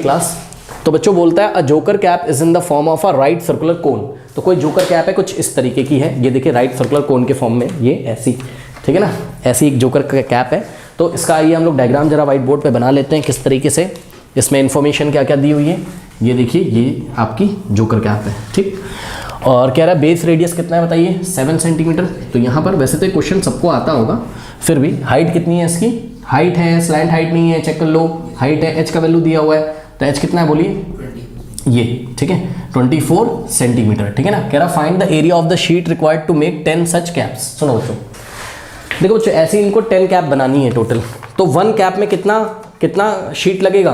Class. तो बच्चों बोलता है a joker cap is in the form of a right circular cone. तो कोई जोकर कैप है कुछ इस तरीके की है, ये देखिए राइट सर्कुलर कोन के फॉर्म में, ये ऐसी, ठीक है ना, ऐसी एक जोकर कैप है। तो इसका आइए हम लोग डायग्राम जरा व्हाइट बोर्ड पे बना लेते हैं किस तरीके से, इसमें इन्फॉर्मेशन क्या क्या दी हुई है। ये देखिए ये आपकी जोकर कैप है, ठीक। और कह रहा है बेस रेडियस कितना है बताइए, 7 सेंटीमीटर। तो यहाँ पर वैसे तो क्वेश्चन सबको आता होगा, फिर भी हाइट कितनी है इसकी, हाइट है, स्लैंट हाइट नहीं है, चेक कर लो, हाइट है, एच का वैल्यू दिया हुआ है, तो एच कितना है बोलिए, ये ठीक है 24 सेंटीमीटर, ठीक है ना। कह रहा find the area of the sheet required to make 10 such caps. सुनो बच्चों, देखो बच्चों ऐसे इनको 10 कैप बनानी है टोटल, तो 1 कैप में कितना शीट लगेगा,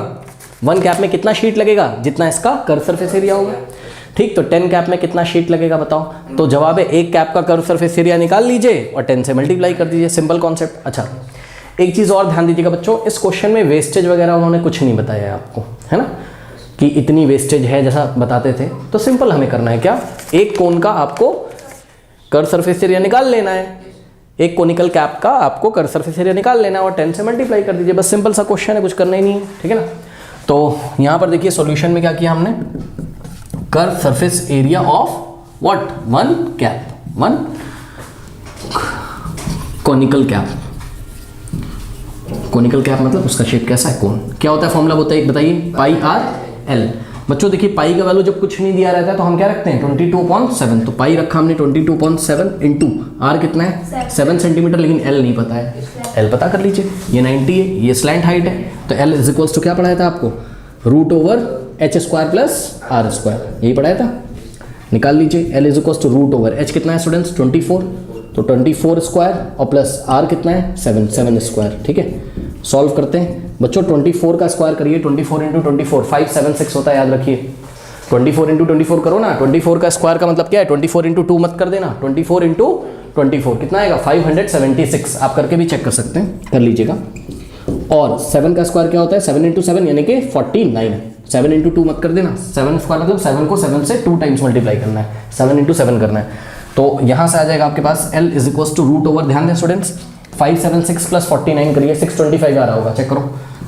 1 कैप में कितना शीट लगेगा, जितना इसका कर्व सरफेस एरिया होगा, ठीक। तो 10 कैप में कितना शीट लगेगा बताओ, तो जवाब है 1 कैप का कर्व सरफेस एरिया निकाल लीजिए और 10 से मल्टीप्लाई कर दीजिए, सिंपल कॉन्सेप्ट। अच्छा एक चीज़ और ध्यान दीजिएगा बच्चों, इस क्वेश्चन में वेस्टेज वगैरह उन्होंने कुछ नहीं बताया है आपको, है ना, कि इतनी वेस्टेज है जैसा बताते थे। तो सिंपल हमें करना है क्या, एक कोन का आपको कर्व सरफेस एरिया निकाल लेना है, एक कोनिकल कैप का आपको कर्व सरफेस एरिया निकाल लेना है और 10 से मल्टीप्लाई कर दीजिए, बस सिंपल सा क्वेश्चन है, कुछ करना ही नहीं है, ठीक है ना। तो यहाँ पर देखिए सॉल्यूशन में क्या किया हमने, curve surface area of what, 1 cap, 1 conical cap. Conical cap मतलब उसका शेप कैसा है, कोन। क्या होता है फॉर्मूला बताइए, पाई आर एल। बच्चों देखिए पाई का वैल्यू जब कुछ नहीं दिया रहता है तो हम क्या रखते हैं 22.7, तो पाई रखा हमने 22.7 इंटू आर कितना है 7 सेंटीमीटर, लेकिन एल नहीं पता है, एल पता कर लीजिए, ये 90 है, ये स्लैंट हाइट है, तो एल इज इक्वल्स टू क्या पढ़ाया था आपको, √h² प्लस r², यही पढ़ाया था, निकाल लीजिए। L is equals to √h कितना है स्टूडेंट्स 24, तो 24 स्क्वायर और प्लस r कितना है 7 स्क्वायर, ठीक है। सॉल्व करते हैं बच्चों, 24 का स्क्वायर करिए, 24 इंटू 24 576 होता है, याद रखिए। 24 इंटू 24 करो ना, 24 का स्क्वायर का मतलब क्या है, 24 इंटू 2 मत कर देना, 24 इंटू 24 कितना आएगा 576, आप करके भी चेक कर सकते हैं, कर लीजिएगा। और 7 का स्क्वायर क्या होता है, 7 इंटू 7 यानी कि 49, 7 इंटू 2 मत कर देना, 7 स्क्वायर मतलब 7 को 7 से 2 टाइम्स मल्टीप्लाई करना है, 7 इंटू 7 करना है। तो यहाँ से आ जाएगा आपके पास L इज इक्वल्स टू √, ध्यान दें स्टूडेंट्स, 576 प्लस 49 करिए, 625 आ रहा होगा, चेक करो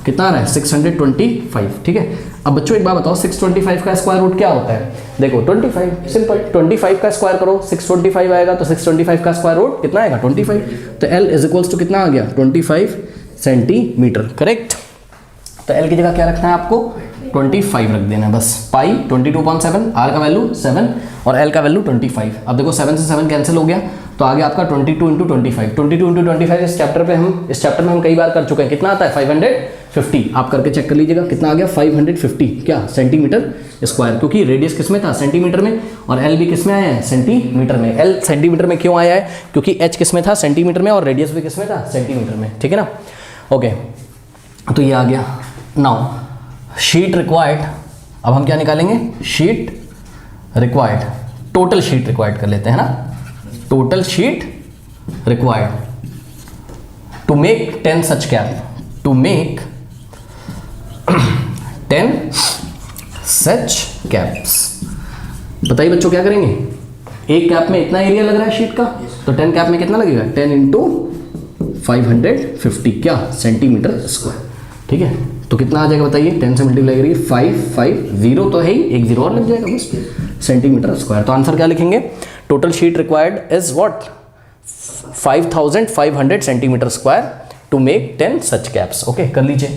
कितना आ रहा है 625, ठीक है। अब बच्चों एक बात बताओ, 625 का स्क्वायर रूट क्या होता है, देखो 25, सिंपल, 25 का स्क्वायर करो 625 आएगा, तो 625 का स्क्वायर रूट कितना आएगा 25, तो L इज इक्वल्स टू कितना आ गया 25 सेंटीमीटर, करेक्ट। तो L की जगह क्या रखना है आपको 25 रख देना है बस, पाई 22.7, R का वैल्यू 7 और L का वैल्यू 25। अब देखो 7 से 7 कैंसिल हो गया, तो आ गया आपका 22 इंटू 25, 22 इंटू 25 इस चैप्टर में हम कई बार कर चुके हैं, कितना आता है 550, आप करके चेक कर लीजिएगा कितना आ गया 550 क्या सेंटीमीटर स्क्वायर, क्योंकि रेडियस किस में था सेंटीमीटर में, और L भी किस में आया है सेंटीमीटर में। L सेंटीमीटर में क्यों आया है, क्योंकि H किस में था सेंटीमीटर में, और रेडियस भी किस में था सेंटीमीटर में, ठीक है ना। ओके तो ये आ गया। नाउ शीट रिक्वायर्ड, अब हम क्या निकालेंगे, sheet required, total sheet required कर लेते हैं ना, total sheet required to make 10 such cap, to make 10 such caps. बताइए बच्चों क्या करेंगे, एक कैप में इतना एरिया लग रहा है शीट का, तो 10 कैप में कितना लगेगा 10 इंटू 550 क्या सेंटीमीटर स्क्वायर, ठीक है। तो कितना आ जाएगा बताइए, 10 से मल्टीप्लाई करिए 550 तो है ही, एक जीरो और लग जाएगा बस, सेंटीमीटर स्क्वायर। तो आंसर क्या लिखेंगे, total sheet required is what 5500 centimetre square to make 10 such caps. Okay कर लीजिए।